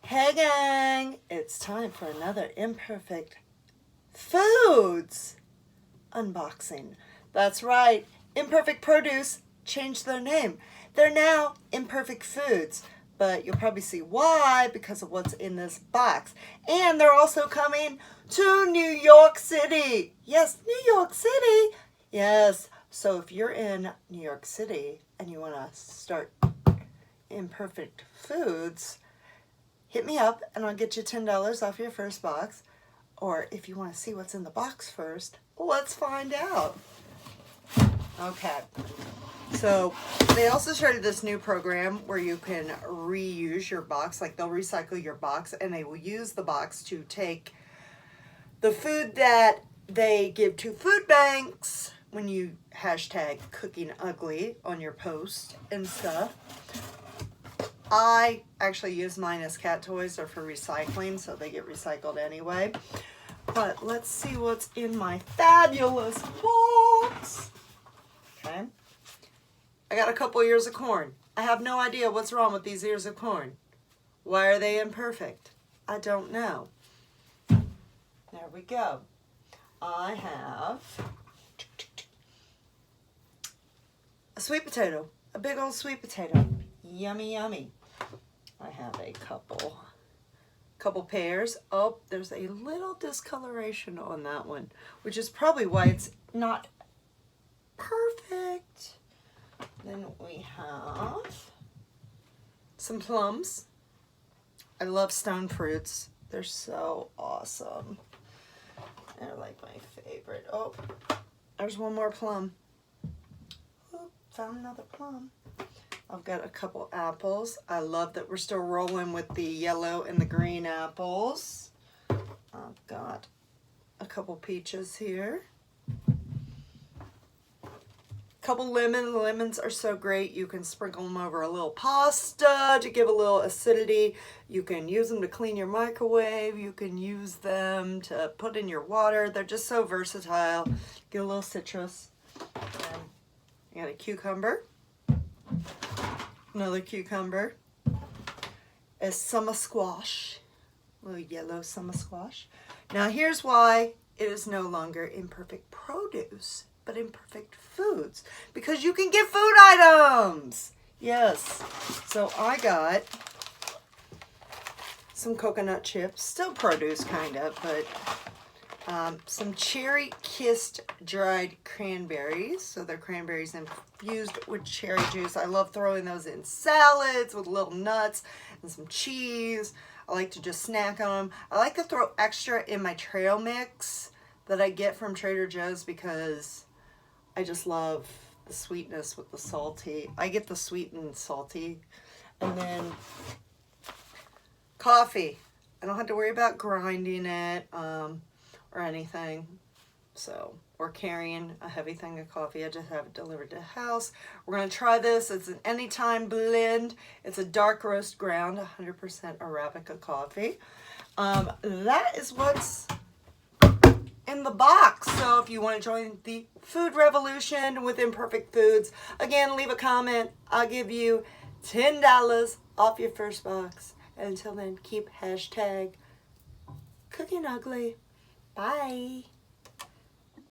Hey gang, it's time for another Imperfect Foods unboxing. That's right, Imperfect Produce changed their name. They're now Imperfect Foods, but you'll probably see why because of what's in this box. And they're also coming to New York City. Yes, New York City. Yes, so if you're in New York City and you want to start Imperfect Foods, hit me up and I'll get you $10 off your first box. Or if you want to see what's in the box first, let's find out. Okay, so they also started this new program where you can reuse your box, like they'll recycle your box and they will use the box to take the food that they give to food banks when you hashtag cooking ugly on your post and stuff. I actually use mine as cat toys. They're for recycling, so they get recycled anyway. But let's see what's in my fabulous box. Okay. I got a couple ears of corn. I have no idea what's wrong with these ears of corn. Why are they imperfect? I don't know. There we go. I have a sweet potato. A big old sweet potato. Yummy, yummy. I have a couple pears. Oh, there's a little discoloration on that one, which is probably why it's not perfect. Then we have some plums. I love stone fruits. They're so awesome. They're like my favorite. Oh, there's one more plum. Oh, found another plum. I've got a couple apples. I love that we're still rolling with the yellow and the green apples. I've got a couple peaches here. Couple lemons. Lemons are so great. You can sprinkle them over a little pasta to give a little acidity. You can use them to clean your microwave. You can use them to put in your water. They're just so versatile. Get a little citrus. And you got a cucumber. Another cucumber. A summer squash. A little yellow summer squash. Now here's why it is no longer Imperfect Produce, but Imperfect Foods. Because you can get food items. Yes. So I got some coconut chips. Still produce kind of, but some cherry kissed dried cranberries. So they're cranberries infused with cherry juice. I love throwing those in salads with little nuts and some cheese. I like to just snack on them. I like to throw extra in my trail mix that I get from Trader Joe's because I just love the sweetness with the salty. I get the sweet and salty. And then coffee. I don't have to worry about grinding it or anything. So, or carrying a heavy thing of coffee. I just have it delivered to the house. We're going to try this. It's an anytime blend. It's a dark roast ground, 100% Arabica coffee. That is what's in the box. So if you want to join the food revolution with Imperfect Foods, again, leave a comment. I'll give you $10 off your first box. And until then, keep hashtag cooking ugly. Bye.